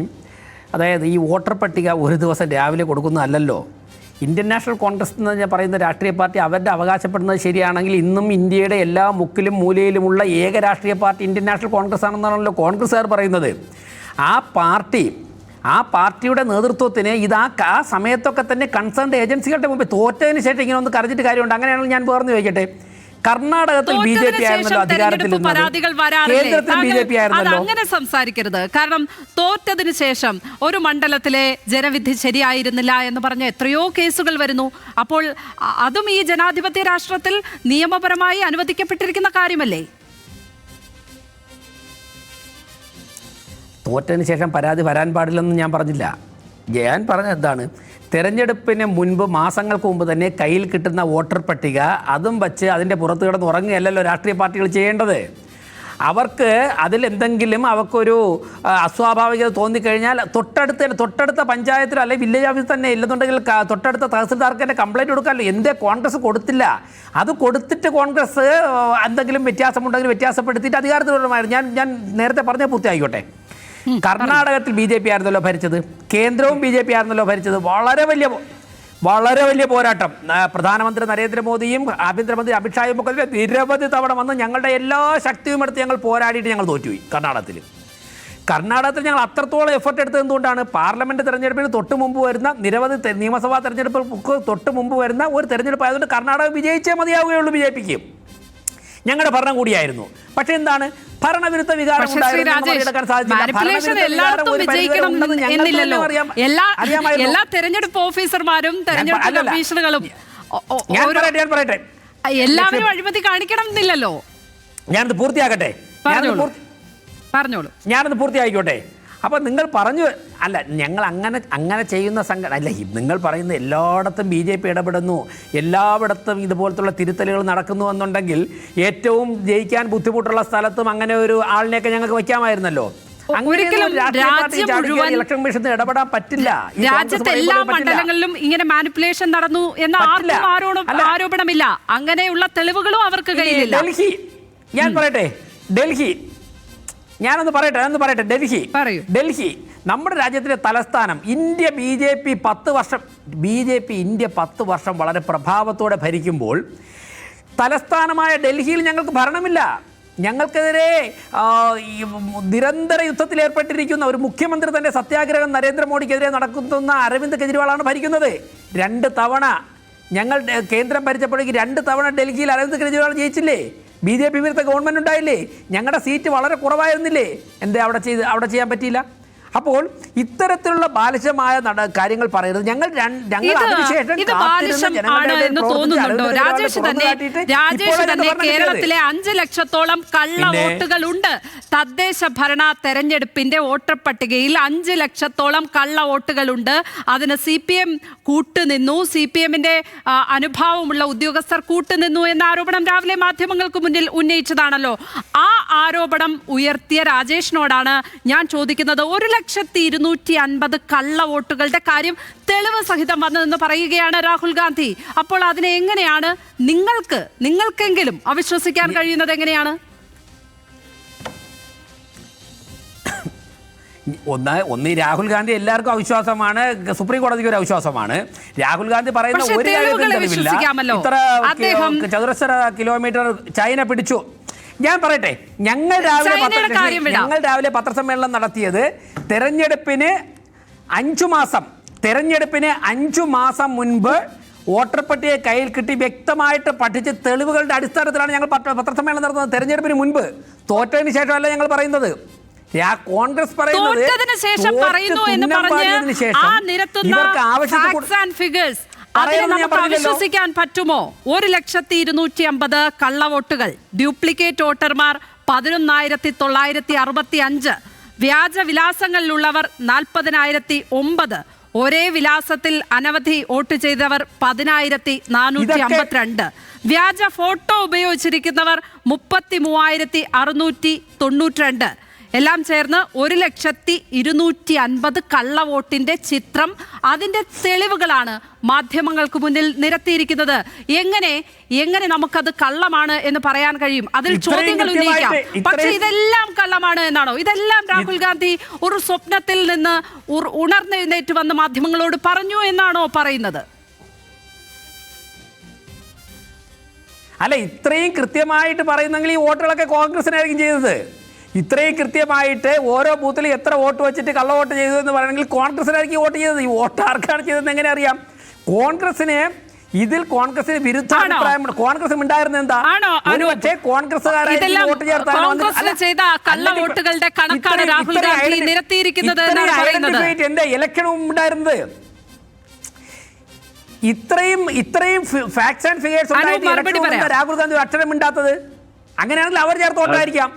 Speaker 2: അതായത് ഈ വോട്ടർ പട്ടിക ഒരു ദിവസം രാവിലെ കൊടുക്കുന്നതല്ലല്ലോ. ഇന്ത്യൻ നാഷണൽ കോൺഗ്രസ് എന്ന് ഞാൻ പറയുന്ന രാഷ്ട്രീയ പാർട്ടി അവരുടെ അവകാശപ്പെടുന്നത് ശരിയാണെങ്കിൽ ഇന്നും ഇന്ത്യയുടെ എല്ലാ മുക്കിലും മൂലയിലുമുള്ള ഏക രാഷ്ട്രീയ പാർട്ടി ഇന്ത്യൻ നാഷണൽ കോൺഗ്രസ് ആണെന്നാണല്ലോ കോൺഗ്രസ്സുകാർ പറയുന്നത്. ആ പാർട്ടിയുടെ നേതൃത്വത്തിന് ആ സമയത്തൊക്കെ തന്നെ കൺസേൺഡ് ഏജൻസികളുടെ മുമ്പ് തോറ്റതിന് ശേഷം ഇങ്ങനെ ഒന്ന് കരഞ്ഞിട്ട് കാര്യമുണ്ട്. അങ്ങനെയാണെങ്കിൽ ഞാൻ വേർന്ന് ചോദിക്കട്ടെ, കർണാടകത്തിൽ ബി ജെ പി ആയിരുന്നല്ലോ അധികാരത്തിൽ, കേന്ദ്രത്തിൽ ബി ജെ പി ആയിരുന്നല്ലോ.
Speaker 1: അങ്ങനെ സംസാരിക്കരുത്. കാരണം തോറ്റതിന് ശേഷം ഒരു മണ്ഡലത്തിലെ ജനവിധി ശരിയായിരുന്നില്ല എന്ന് പറഞ്ഞ എത്രയോ കേസുകൾ വരുന്നു. അപ്പോൾ അതും ഈ ജനാധിപത്യ രാഷ്ട്രത്തിൽ നിയമപരമായി അനുവദിക്കപ്പെട്ടിരിക്കുന്ന കാര്യമല്ലേ?
Speaker 2: തോറ്റതിന് ശേഷം പരാതി വരാൻ പാടില്ലെന്ന് ഞാൻ പറഞ്ഞില്ല. ഞാൻ പറഞ്ഞത് എന്താണ്, തെരഞ്ഞെടുപ്പിന് മുൻപ് മാസങ്ങൾക്ക് മുമ്പ് തന്നെ കയ്യിൽ കിട്ടുന്ന വോട്ടർ പട്ടിക അതും വച്ച് അതിൻ്റെ പുറത്ത് കിടന്ന് ഉറങ്ങുകയല്ലല്ലോ രാഷ്ട്രീയ പാർട്ടികൾ ചെയ്യേണ്ടത്. അവർക്ക് അതിലെന്തെങ്കിലും അവർക്കൊരു അസ്വാഭാവികത തോന്നിക്കഴിഞ്ഞാൽ തൊട്ടടുത്ത പഞ്ചായത്തിലോ അല്ലെങ്കിൽ വില്ലേജ് ഓഫീസിൽ തന്നെ ഇല്ലെന്നുണ്ടെങ്കിൽ തൊട്ടടുത്ത തഹസിൽദാർക്ക് തന്നെ കംപ്ലയിൻറ്റ് കൊടുക്കാമല്ലോ. എന്തേ കോൺഗ്രസ് കൊടുത്തില്ല? അത് കൊടുത്തിട്ട് കോൺഗ്രസ് എന്തെങ്കിലും വ്യത്യാസമുണ്ടെങ്കിൽ വ്യത്യാസപ്പെടുത്തിയിട്ട് അധികാരത്തിൽ വരുമായിരുന്നു. ഞാൻ നേരത്തെ പറഞ്ഞ പൂർത്തിയായിക്കോട്ടെ. കർണാടകത്തിൽ ബി ജെ പി ആയിരുന്നല്ലോ ഭരിച്ചത്, കേന്ദ്രവും ബി ജെ പി ആയിരുന്നല്ലോ ഭരിച്ചത്. വളരെ വലിയ പോരാട്ടം പ്രധാനമന്ത്രി നരേന്ദ്രമോദിയും ആഭ്യന്തരമന്ത്രി അമിത്ഷായും ഒക്കെ നിരവധി തവണ വന്ന് ഞങ്ങളുടെ എല്ലാ ശക്തിയും എടുത്ത് ഞങ്ങൾ പോരാടിയിട്ട് ഞങ്ങൾ തോറ്റുപോയി. കർണാടകത്തിൽ ഞങ്ങൾ അത്രത്തോളം എഫർട്ട് എടുത്തത് എന്തുകൊണ്ടാണ്? പാർലമെന്റ് തെരഞ്ഞെടുപ്പിന് തൊട്ട് മുമ്പ് വരുന്ന നിരവധി നിയമസഭാ തെരഞ്ഞെടുപ്പുകൾക്ക് തൊട്ട് മുമ്പ് വരുന്ന ഒരു തെരഞ്ഞെടുപ്പ് ആയതുകൊണ്ട് കർണാടക വിജയിച്ചേ മതിയാവുകയുള്ളൂ ബി ജെ പിക്ക്. ഞങ്ങളുടെ ഭരണം കൂടിയായിരുന്നു. പക്ഷെ എന്താണ്, ഭരണവിരുദ്ധ വികാരം
Speaker 1: എല്ലാ തെരഞ്ഞെടുപ്പ് ഓഫീസർമാരും തെരഞ്ഞെടുപ്പ് കമ്മീഷനുകളും എല്ലാവരും അഴിമതി കാണിക്കണം എന്നില്ലല്ലോ.
Speaker 2: ഞാനത് പൂർത്തിയാക്കട്ടെ,
Speaker 1: പറഞ്ഞോളൂ.
Speaker 2: ഞാനത് പൂർത്തിയായിക്കോട്ടെ. അപ്പം നിങ്ങൾ പറഞ്ഞു അല്ല, ഞങ്ങൾ അങ്ങനെ ചെയ്യുന്ന അല്ല, നിങ്ങൾ പറയുന്ന എല്ലായിടത്തും BJP ഇടപെടുന്നു, എല്ലായിടത്തും ഇതുപോലത്തുള്ള തിരുത്തലുകൾ നടക്കുന്നു എന്നുണ്ടെങ്കിൽ ഏറ്റവും ജയിക്കാൻ ബുദ്ധിമുട്ടുള്ള സ്ഥലത്തും അങ്ങനെ ഒരു ആളിനെയൊക്കെ ഞങ്ങൾക്ക് വയ്ക്കാമായിരുന്നല്ലോ. ഇലക്ഷൻ കമ്മീഷന് ഇടപെടാൻ പറ്റില്ല.
Speaker 1: രാജ്യത്തെ എല്ലാ മണ്ഡലങ്ങളിലും ഇങ്ങനെ മാനിപ്പുലേഷൻ നടന്നു എന്ന ആരോപണമില്ല. അങ്ങനെയുള്ള തെളിവുകളും അവർക്ക് കയ്യിലില്ല.
Speaker 2: ഡൽഹി, ഞാൻ പറയട്ടെ, ഞാനൊന്ന് പറയട്ടെ. ഡൽഹി നമ്മുടെ രാജ്യത്തിലെ തലസ്ഥാനം. ഇന്ത്യ BJP 10 വർഷം വളരെ പ്രഭാവത്തോടെ ഭരിക്കുമ്പോൾ തലസ്ഥാനമായ ഡൽഹിയിൽ ഞങ്ങൾക്ക് ഭരണമില്ല. ഞങ്ങൾക്കെതിരെ നിരന്തര യുദ്ധത്തിൽ ഏർപ്പെട്ടിരിക്കുന്ന ഒരു മുഖ്യമന്ത്രി തന്നെ സത്യാഗ്രഹം നരേന്ദ്രമോദിക്കെതിരെ നടക്കുന്ന അരവിന്ദ് കെജ്രിവാളാണ് ഭരിക്കുന്നത്. 2 തവണ ഞങ്ങൾ കേന്ദ്രം ഭരിച്ചപ്പോഴേക്ക് 2 തവണ ഡൽഹിയിൽ അരവിന്ദ് കെജ്രിവാൾ ജയിച്ചില്ലേ? BJP വിരുദ്ധ ഗവൺമെൻറ് ഉണ്ടായില്ലേ? ഞങ്ങളുടെ സീറ്റ് വളരെ കുറവായിരുന്നില്ലേ? എന്തേ അവിടെ ചെയ്യാൻ പറ്റിയില്ല? അപ്പോൾ ഇത്തരത്തിലുള്ള ബാലിശമായ കാര്യങ്ങൾ പറയരുത്. ഞങ്ങൾ
Speaker 1: കേരളത്തിലെ 5 ലക്ഷത്തോളം കള്ള വോട്ടുകളുണ്ട്. തദ്ദേശ ഭരണ തെരഞ്ഞെടുപ്പിന്റെ വോട്ടർ പട്ടികയിൽ 5 ലക്ഷത്തോളം കള്ള വോട്ടുകളുണ്ട്. അതിന് CPM കൂട്ടുനിന്നു, CPMന്റെ അനുഭാവമുള്ള ഉദ്യോഗസ്ഥർ കൂട്ടുനിന്നു എന്ന ആരോപണം രാവിലെ മാധ്യമങ്ങൾക്ക് മുന്നിൽ ഉന്നയിച്ചതാണല്ലോ. ആ ആരോപണം ഉയർത്തിയ രാജേഷിനോടാണ് ഞാൻ ചോദിക്കുന്നത്. 1,250,000 കള്ള വോട്ടുകളുടെ കാര്യം തെളിവ് സഹിതം വന്നതെന്ന് പറയുകയാണ് രാഹുൽ ഗാന്ധി. അപ്പോൾ അതിനെ എങ്ങനെയാണ് നിങ്ങൾക്കെങ്കിലും അവിശ്വസിക്കാൻ കഴിയുന്നത്? എങ്ങനെയാണ്?
Speaker 2: ഒന്ന് രാഹുൽ ഗാന്ധി എല്ലാവർക്കും അവിശ്വാസമാണ്, സുപ്രീം കോടതിക്ക് ഒരു അവിശ്വാസമാണ്. രാഹുൽ ഗാന്ധി പറയുന്ന ഒരു കാര്യത്തിലും തെളിവില്ല. ഇത്ര ചതുരശ്ര കിലോമീറ്റർ ചൈന പിടിച്ചു. ഞാൻ പറയട്ടെ, ഞങ്ങൾ രാവിലെ പത്രസമ്മേളനം നടത്തിയത് തെരഞ്ഞെടുപ്പിന് 5 മാസം മുൻപ് വോട്ടർ പട്ടിക കയ്യിൽ കിട്ടി വ്യക്തമായിട്ട് പഠിച്ച് തെളിവുകളുടെ അടിസ്ഥാനത്തിലാണ് ഞങ്ങൾ പത്രസമ്മേളനം നടത്തുന്നത്. തെരഞ്ഞെടുപ്പിന് മുൻപ്, തോറ്റതിന് ശേഷമല്ല ഞങ്ങൾ പറയുന്നത്. കോൺഗ്രസ് പറയുന്നത്
Speaker 1: വിശ്വസിക്കാൻ പറ്റുമോ? 1,250,000 കള്ളവോട്ടുകൾ, ഡ്യൂപ്ലിക്കേറ്റ് വോട്ടർമാർ 11,965, വ്യാജ വിലാസങ്ങളിലുള്ളവർ 40,009, ഒരേ വിലാസത്തിൽ അനവധി വോട്ട് ചെയ്തവർ 10,452, വ്യാജ ഫോട്ടോ ഉപയോഗിച്ചിരിക്കുന്നവർ 33,692, എല്ലാം ചേർന്ന് 1,250,000 കള്ളവോട്ടിന്റെ ചിത്രം, അതിന്റെ തെളിവുകളാണ് മാധ്യമങ്ങൾക്ക് മുന്നിൽ നിരത്തിയിരിക്കുന്നത്. എങ്ങനെ നമുക്കത് കള്ളമാണ് എന്ന് പറയാൻ കഴിയും? അതിൽ ചോദ്യങ്ങൾ ഉന്നയിക്കാം. പക്ഷെ ഇതെല്ലാം കള്ളമാണ് എന്നാണോ? ഇതെല്ലാം രാഹുൽ ഗാന്ധി ഒരു സ്വപ്നത്തിൽ നിന്ന് ഉണർന്നെഴുന്നേറ്റ് വന്ന് മാധ്യമങ്ങളോട് പറഞ്ഞു എന്നാണോ പറയുന്നത്?
Speaker 2: അല്ല, ഇത്രയും കൃത്യമായിട്ട് പറയുന്നെങ്കിൽ ഈ വോട്ടുകളൊക്കെ കോൺഗ്രസിനായിരിക്കും ചെയ്തത്. ഇത്രയും കൃത്യമായിട്ട് ഓരോ ബൂത്തിൽ എത്ര വോട്ട് വെച്ചിട്ട് കള്ളവോട്ട് ചെയ്തു എന്ന് പറയണമെങ്കിൽ കോൺഗ്രസിനായിരിക്കും വോട്ട് ചെയ്തത്. ഈ വോട്ട് ആർക്കാണ് ചെയ്തതെന്ന് എങ്ങനെ അറിയാം? കോൺഗ്രസിന് വിരുദ്ധ അഭിപ്രായമുണ്ട്. കോൺഗ്രസ് ഉണ്ടായിരുന്ന എന്താ? പക്ഷേ കോൺഗ്രസ്സുകാരായിരിക്കും വോട്ട് ചേർത്താൽ എന്റെ ഇലക്ഷനും ഉണ്ടായിരുന്നത്. ഇത്രയും ഫാക്ട്സ് ആൻഡ് ഫിഗേഴ്സ് ഉണ്ടായിട്ട് രാഹുൽ ഗാന്ധി അക്ഷരം മിണ്ടാത്തത്? അങ്ങനെയാണെങ്കിൽ അവർ ചേർത്ത് വോട്ടായിരിക്കാം.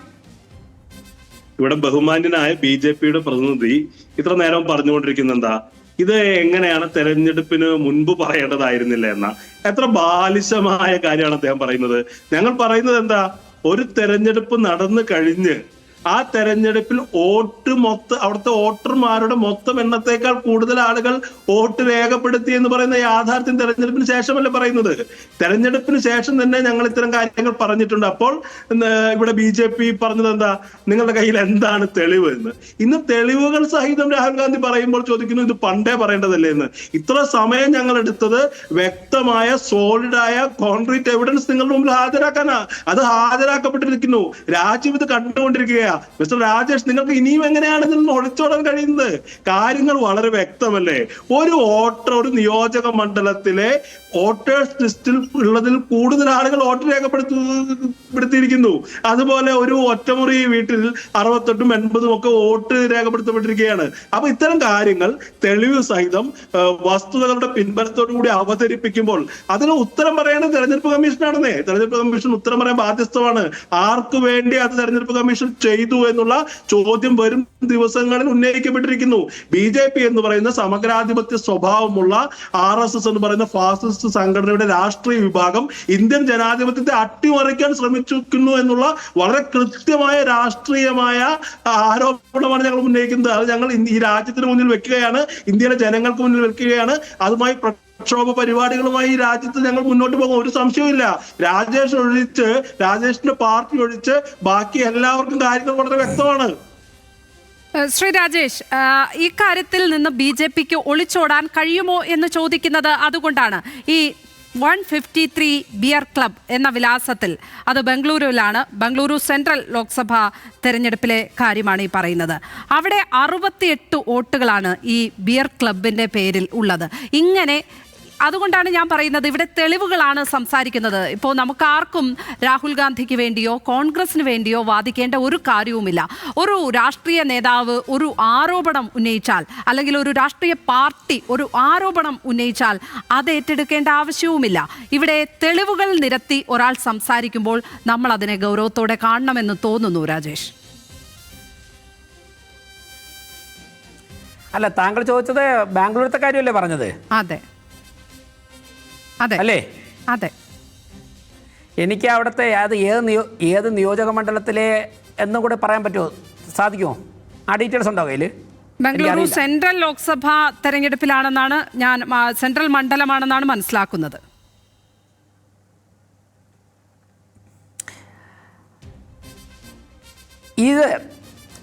Speaker 3: ഇവിടെ ബഹുമാന്യനായ BJPയുടെ പ്രതിനിധി ഇത്ര നേരം പറഞ്ഞുകൊണ്ടിരിക്കുന്ന എന്താ, ഇത് എങ്ങനെയാണ് തെരഞ്ഞെടുപ്പിന് മുൻപ് പറയേണ്ടതായിരുന്നില്ല എന്ന എത്ര ബാലിശമായ കാര്യമാണ് അദ്ദേഹം പറയുന്നത്. ഞങ്ങൾ പറയുന്നത് എന്താ, ഒരു തെരഞ്ഞെടുപ്പ് നടന്നു കഴിഞ്ഞ് ആ തെരഞ്ഞെടുപ്പിൽ അവിടുത്തെ വോട്ടർമാരുടെ മൊത്തം എണ്ണത്തേക്കാൾ കൂടുതൽ ആളുകൾ വോട്ട് രേഖപ്പെടുത്തി എന്ന് പറയുന്ന യാഥാർത്ഥ്യം തെരഞ്ഞെടുപ്പിന് ശേഷമല്ല പറയുന്നത്. തെരഞ്ഞെടുപ്പിന് ശേഷം തന്നെ ഞങ്ങൾ ഇത്തരം കാര്യങ്ങൾ പറഞ്ഞിട്ടുണ്ട്. അപ്പോൾ ഇവിടെ BJP പറഞ്ഞത് എന്താ, നിങ്ങളുടെ കയ്യിൽ എന്താണ് തെളിവ് എന്ന്. ഇന്ന് തെളിവുകൾ സഹിതം രാഹുൽ ഗാന്ധി പറയുമ്പോൾ ചോദിക്കുന്നു, ഇത് പണ്ടേ പറയേണ്ടതല്ലേ എന്ന്. ഇത്ര സമയം ഞങ്ങൾ എടുത്തത് വ്യക്തമായ സോളിഡായ കോൺക്രീറ്റ് എവിഡൻസ് നിങ്ങളുടെ മുമ്പിൽ ഹാജരാക്കാനാ. അത് ഹാജരാക്കപ്പെട്ടിരിക്കുന്നു. രാജ്യം ഇത് കണ്ടുകൊണ്ടിരിക്കുകയാണ്. മിസ്റ്റർ രാജേഷ്, നിങ്ങൾക്ക് ഇനിയും എങ്ങനെയാണ് ഇതിൽ നിന്ന് ഒളിച്ചോടാൻ കഴിയുന്നത്? കാര്യങ്ങൾ വളരെ വ്യക്തമല്ലേ. ഒരു നിയോജക മണ്ഡലത്തിലെ വോട്ടേഴ്സ് ലിസ്റ്റിൽ ഉള്ളതിൽ കൂടുതൽ ആളുകൾ വോട്ട് രേഖപ്പെടുത്തിയിരിക്കുന്നു. അതുപോലെ ഒരു ഒറ്റമുറി വീട്ടിൽ 68ഉം 80ഉം ഒക്കെ വോട്ട് രേഖപ്പെടുത്തപ്പെട്ടിരിക്കുകയാണ്. അപ്പൊ ഇത്തരം കാര്യങ്ങൾ തെളിവ് സഹിതം വസ്തുതകളുടെ പിൻബലത്തോടു കൂടി അവതരിപ്പിക്കുമ്പോൾ അതിന് ഉത്തരം പറയേണ്ടത് തെരഞ്ഞെടുപ്പ് കമ്മീഷനാണെന്നേ. തെരഞ്ഞെടുപ്പ് കമ്മീഷൻ ഉത്തരം പറയാൻ ബാധ്യസ്ഥമാണ്. ആർക്ക് വേണ്ടി അത് തെരഞ്ഞെടുപ്പ് കമ്മീഷൻ ചെയ്തു എന്നുള്ള ചോദ്യം വരും ദിവസങ്ങളിൽ ഉന്നയിക്കപ്പെട്ടിരിക്കുന്നു. BJP എന്ന് പറയുന്ന സമഗ്രാധിപത്യ സ്വഭാവമുള്ള RSS എന്ന് പറയുന്ന ഫാസിസ്റ്റ് സംഘടനയുടെ രാഷ്ട്രീയ വിഭാഗം ഇന്ത്യൻ ജനാധിപത്യത്തെ അട്ടിമറിക്കാൻ ശ്രമിച്ചിരിക്കുന്നു എന്നുള്ള വളരെ കൃത്യമായ രാഷ്ട്രീയമായ ആരോപണമാണ് ഞങ്ങൾ ഉന്നയിക്കുന്നത്. അത് ഞങ്ങൾ ഈ രാജ്യത്തിന് മുന്നിൽ വെക്കുകയാണ്, ഇന്ത്യയിലെ ജനങ്ങൾക്ക് മുന്നിൽ വെക്കുകയാണ്. അതുമായി പ്രക്ഷോഭ പരിപാടികളുമായി ഈ രാജ്യത്ത് ഞങ്ങൾ മുന്നോട്ട് പോകും, ഒരു സംശയവുമില്ല. രാജേഷിന്റെ പാർട്ടി ഒഴിച്ച് ബാക്കി എല്ലാവർക്കും കാര്യങ്ങൾ വളരെ വ്യക്തമാണ്.
Speaker 1: ശ്രീ രാജേഷ്, ഈ കാര്യത്തിൽ നിന്ന് BJPക്ക് ഒളിച്ചോടാൻ കഴിയുമോ എന്ന് ചോദിക്കുന്നത് അതുകൊണ്ടാണ്. ഈ 153 ബിയർ ക്ലബ് എന്ന വിലാസത്തിൽ, അത് ബംഗളൂരുവിലാണ്, ബംഗളൂരു സെൻട്രൽ ലോക്സഭാ തെരഞ്ഞെടുപ്പിലെ കാര്യമാണ് ഈ പറയുന്നത്. അവിടെ 68 വോട്ടുകളാണ് ഈ ബിയർ ക്ലബിൻ്റെ പേരിൽ ഉള്ളത്. ഇങ്ങനെ അതുകൊണ്ടാണ് ഞാൻ പറയുന്നത്, ഇവിടെ തെളിവുകളാണ് സംസാരിക്കുന്നത്. ഇപ്പോൾ നമുക്ക് ആർക്കും രാഹുൽ ഗാന്ധിക്ക് വേണ്ടിയോ കോൺഗ്രസിന് വേണ്ടിയോ വാദിക്കേണ്ട ഒരു കാര്യവുമില്ല. ഒരു രാഷ്ട്രീയ നേതാവ് ഒരു ആരോപണം ഉന്നയിച്ചാൽ, അല്ലെങ്കിൽ ഒരു രാഷ്ട്രീയ പാർട്ടി ഒരു ആരോപണം ഉന്നയിച്ചാൽ അത് ഏറ്റെടുക്കേണ്ട ആവശ്യവുമില്ല. ഇവിടെ തെളിവുകൾ നിരത്തി ഒരാൾ സംസാരിക്കുമ്പോൾ നമ്മൾ അതിനെ ഗൗരവത്തോടെ കാണണമെന്ന് തോന്നുന്നു. രാജേഷ്,
Speaker 2: അല്ല, താങ്കൾ ചോദിച്ചത് ബാംഗ്ലൂരത്തെ കാര്യമല്ലേ പറഞ്ഞത്?
Speaker 1: അതെ അതെ
Speaker 2: അല്ലേ?
Speaker 1: അതെ.
Speaker 2: എനിക്ക് അവിടുത്തെ ഏത് നിയോജക മണ്ഡലത്തിലെ എന്നും കൂടെ പറയാൻ പറ്റുമോ, സാധിക്കുമോ? ആ ഡീറ്റെയിൽസ് ഉണ്ടോ കയ്യിൽ?
Speaker 1: ബംഗളൂരു സെൻട്രൽ ലോക്സഭാ തെരഞ്ഞെടുപ്പിലാണെന്നാണ് ഞാൻ, സെൻട്രൽ മണ്ഡലമാണെന്നാണ് മനസ്സിലാക്കുന്നത്.
Speaker 2: ഇത്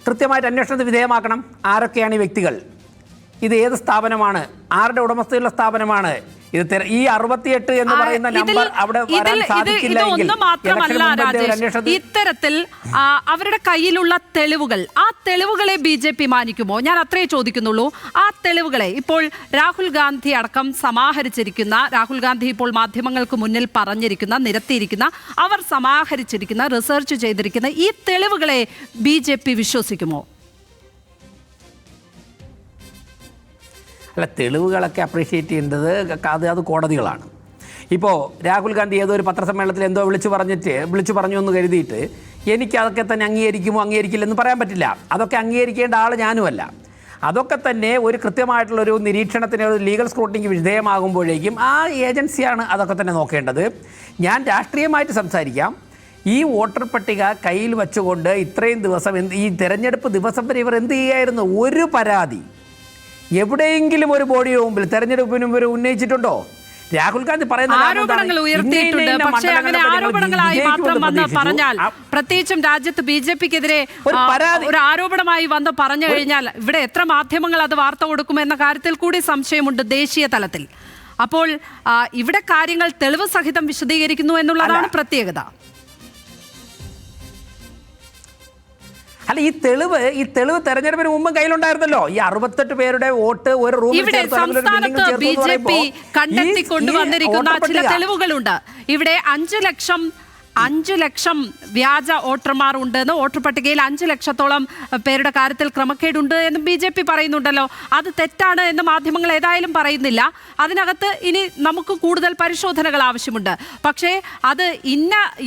Speaker 2: കൃത്യമായിട്ട് അന്വേഷണത്തിന് വിധേയമാക്കണം. ആരൊക്കെയാണ് ഈ വ്യക്തികൾ? ഇത് ഏത് സ്ഥാപനമാണ്? ആരുടെ ഉടമസ്ഥതയുള്ള സ്ഥാപനമാണ്? ഇത് ഈ 68 എന്ന് പറയുന്ന നമ്പർ അവിടെ വരാൻ സാധിക്കില്ല എങ്കിൽ
Speaker 1: ഇത്തരത്തിൽ അവരുടെ കയ്യിലുള്ള തെളിവുകൾ, ആ തെളിവുകളെ BJP മാനിക്കുമോ? ഞാൻ അത്രേ ചോദിക്കുന്നുള്ളൂ. ആ തെളിവുകളെ ഇപ്പോൾ രാഹുൽ ഗാന്ധി അടക്കം സമാഹരിച്ചിരിക്കുന്ന, രാഹുൽ ഗാന്ധി ഇപ്പോൾ മാധ്യമങ്ങൾക്ക് മുന്നിൽ പറഞ്ഞിരിക്കുന്ന, നിരത്തിയിരിക്കുന്ന, അവർ സമാഹരിച്ചിരിക്കുന്ന, റിസർച്ച് ചെയ്തിരിക്കുന്ന ഈ തെളിവുകളെ BJP വിശ്വസിക്കുമോ?
Speaker 2: അല്ല, തെളിവുകളൊക്കെ അപ്രീഷിയേറ്റ് ചെയ്യേണ്ടത് അത് കോടതികളാണ്. ഇപ്പോൾ രാഹുൽ ഗാന്ധി ഏതോ ഒരു പത്രസമ്മേളനത്തിൽ എന്തോ വിളിച്ചു പറഞ്ഞു എന്ന് കരുതിയിട്ട് എനിക്ക് അതൊക്കെ തന്നെ അംഗീകരിക്കില്ലെന്ന് പറയാൻ പറ്റില്ല. അതൊക്കെ അംഗീകരിക്കേണ്ട ആൾ ഞാനുമല്ല. അതൊക്കെ തന്നെ ഒരു കൃത്യമായിട്ടുള്ളൊരു നിരീക്ഷണത്തിന്, ഒരു ലീഗൽ സ്ക്രൂട്ടിനിക്ക് വിധേയമാകുമ്പോഴേക്കും ആ ഏജൻസിയാണ് അതൊക്കെ തന്നെ നോക്കേണ്ടത്. ഞാൻ രാഷ്ട്രീയമായിട്ട് സംസാരിക്കാം. ഈ വോട്ടർ പട്ടിക കയ്യിൽ വെച്ചുകൊണ്ട് ഇത്രയും ദിവസം ഈ തെരഞ്ഞെടുപ്പ് ദിവസം വരെ ഇവർ എന്ത് ചെയ്യായിരുന്നു? ഒരു പരാതി എവിടെയെങ്കിലും ഒരു ബോഡിയുടെ മുമ്പിൽ തെരഞ്ഞെടുപ്പിന് മുമ്പ് ഉന്നയിച്ചിട്ടുണ്ടോ? രാഹുൽ ഗാന്ധി
Speaker 1: ആരോപണങ്ങൾ ഉയർത്തിയിട്ടുണ്ട്. പക്ഷേ അങ്ങനെ ആരോപണങ്ങളായി മാത്രം വന്ന് പറഞ്ഞാൽ, പ്രത്യേകിച്ചും രാജ്യത്ത് BJPക്കെതിരെ ഒരു ആരോപണമായി വന്ന് പറഞ്ഞു കഴിഞ്ഞാൽ ഇവിടെ എത്ര മാധ്യമങ്ങൾ അത് വാർത്ത കൊടുക്കുമെന്ന കാര്യത്തിൽ കൂടി സംശയമുണ്ട് ദേശീയ തലത്തിൽ. അപ്പോൾ ഇവിടെ കാര്യങ്ങൾ തെളിവ് സഹിതം വിശദീകരിക്കുന്നു എന്നുള്ളതാണ് പ്രത്യേകത.
Speaker 2: അല്ല, ഈ തെളിവ് തെരഞ്ഞെടുപ്പിന് മുമ്പ് കയ്യിലുണ്ടായിരുന്നല്ലോ. ഈ 68 പേരുടെ വോട്ട് ഒരു റൂമിൽ
Speaker 1: സംസ്ഥാനത്ത് BJP കണ്ടെത്തിക്കൊണ്ടുവന്നിരിക്കുന്ന ചില തെളിവുകളുണ്ട്. ഇവിടെ 5 ലക്ഷം വ്യാജ വോട്ടർമാർ ഉണ്ടെന്ന്, വോട്ടർ പട്ടികയിൽ 5 ലക്ഷത്തോളം പേരുടെ കാര്യത്തിൽ ക്രമക്കേടുണ്ട് എന്ന് BJP പറയുന്നുണ്ടല്ലോ. അത് തെറ്റാണ് എന്ന് മാധ്യമങ്ങൾ ഏതായാലും പറയുന്നില്ല. അതിനകത്ത് ഇനി നമുക്ക് കൂടുതൽ പരിശോധനകൾ ആവശ്യമുണ്ട്. പക്ഷേ അത്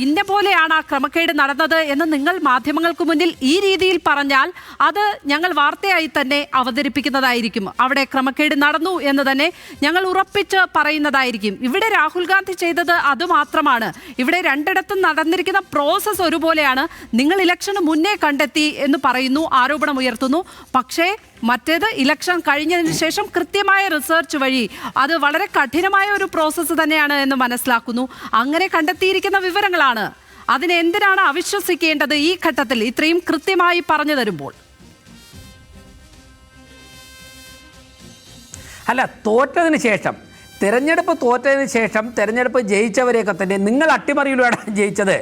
Speaker 1: ഇന്ന പോലെയാണ് ആ ക്രമക്കേട് നടന്നത് എന്ന് നിങ്ങൾ മാധ്യമങ്ങൾക്ക് മുന്നിൽ ഈ രീതിയിൽ പറഞ്ഞാൽ അത് ഞങ്ങൾ വാർത്തയായി തന്നെ അവതരിപ്പിക്കുന്നതായിരിക്കും. അവിടെ ക്രമക്കേട് നടന്നു എന്ന് തന്നെ ഞങ്ങൾ ഉറപ്പിച്ച് പറയുന്നതായിരിക്കും. ഇവിടെ രാഹുൽ ഗാന്ധി ചെയ്തത് അതുമാത്രമാണ്. ഇവിടെ രണ്ടിടത്തും നടന്നിരിക്കുന്ന പ്രോസസ് ഒരുപോലെയാണ്. നിങ്ങൾ ഇലക്ഷന് മുന്നേ കണ്ടെത്തി എന്ന് പറയുന്നു, ആരോപണം ഉയർത്തുന്നു. പക്ഷേ മറ്റേത് ഇലക്ഷൻ കഴിഞ്ഞതിന് ശേഷം കൃത്യമായ റിസർച്ച് വഴി, അത് വളരെ കഠിനമായ ഒരു പ്രോസസ്സ് തന്നെയാണ് എന്ന് മനസ്സിലാക്കുന്നു. അങ്ങനെ കണ്ടെത്തിയിരിക്കുന്ന വിവരങ്ങളാണ്. അതിനെ എന്തിനാണ് അവിശ്വസിക്കേണ്ടത് ഈ ഘട്ടത്തിൽ ഇത്രയും കൃത്യമായി പറഞ്ഞു തരുമ്പോൾ?
Speaker 2: അല്ല, തെരഞ്ഞെടുപ്പ് തോറ്റതിന് ശേഷം തെരഞ്ഞെടുപ്പ് ജയിച്ചവരെയൊക്കെ തന്നെ നിങ്ങൾ അട്ടിമറിയിലൂടെയാണ് ജയിച്ചത്,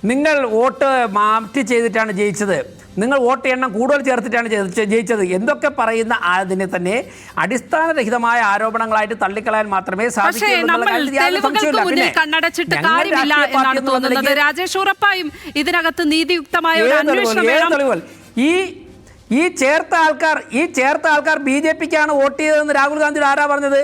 Speaker 2: നിങ്ങൾ വോട്ട് മാറ്റി ചെയ്തിട്ടാണ് ജയിച്ചത്, നിങ്ങൾ വോട്ട് എണ്ണം കൂടുതൽ ചേർത്തിട്ടാണ് ജയിച്ചത് എന്തൊക്കെ പറയുന്ന അതിനെ തന്നെ അടിസ്ഥാനരഹിതമായ ആരോപണങ്ങളായിട്ട് തള്ളിക്കളയാൻ മാത്രമേ
Speaker 1: പക്ഷേ നമ്മൾ തെളിവുകൾക്ക് മുന്നിൽ കണ്ണടച്ചിട്ട് കാര്യമില്ല എന്നാണ് തോന്നുന്നത്. രാജേഷ്, ഉറപ്പായും ഇതിനകത്ത് നീതിയുക്തമായ ഒരു അന്വേഷണം വേണം.
Speaker 2: ഈ ചേർത്ത ആൾക്കാർ BJPക്കാണ് വോട്ട് ചെയ്തതെന്ന് രാഹുൽ ഗാന്ധിയുടെ ആരാ പറഞ്ഞത്?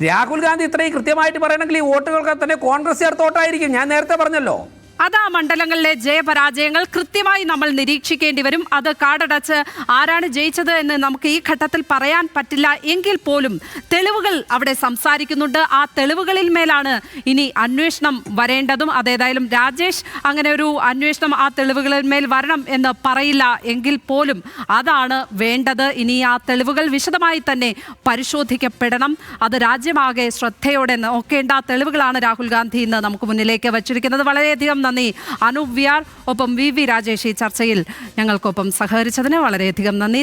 Speaker 2: രാഹുൽ ഗാന്ധി ഇത്രയും കൃത്യമായിട്ട് പറയണമെങ്കിൽ ഈ വോട്ടുകൾക്ക് തന്നെ കോൺഗ്രസ് ചേർത്ത വോട്ടായിരിക്കും. ഞാൻ നേരത്തെ പറഞ്ഞല്ലോ.
Speaker 1: അതാ മണ്ഡലങ്ങളിലെ ജയപരാജയങ്ങൾ കൃത്യമായി നമ്മൾ നിരീക്ഷിക്കേണ്ടി വരും. അത് കാടടച്ച് ആരാണ് ജയിച്ചത് എന്ന് നമുക്ക് ഈ ഘട്ടത്തിൽ പറയാൻ പറ്റില്ല. എങ്കിൽ പോലും തെളിവുകൾ അവിടെ സംസാരിക്കുന്നുണ്ട്. ആ തെളിവുകളിൽ മേലാണ് ഇനി അന്വേഷണം വരേണ്ടതും. അതേതായാലും രാജേഷ് അങ്ങനെ ഒരു അന്വേഷണം ആ തെളിവുകളിൽ മേൽ വരണം എന്ന് പറയില്ല. എങ്കിൽ പോലും അതാണ് വേണ്ടത്. ഇനി ആ തെളിവുകൾ വിശദമായി തന്നെ പരിശോധിക്കപ്പെടണം. അത് രാജ്യമാകെ ശ്രദ്ധയോടെ നോക്കേണ്ട തെളിവുകളാണ് രാഹുൽ ഗാന്ധി ഇന്ന് നമുക്ക് മുന്നിലേക്ക് വച്ചിരിക്കുന്നത്. വളരെയധികം നന്ദി അനൂപ് വിയാർ, ഒപ്പം VV രാജേഷ് ഈ ചർച്ചയിൽ ഞങ്ങൾക്കൊപ്പം സഹകരിച്ചതിന് വളരെയധികം നന്ദി.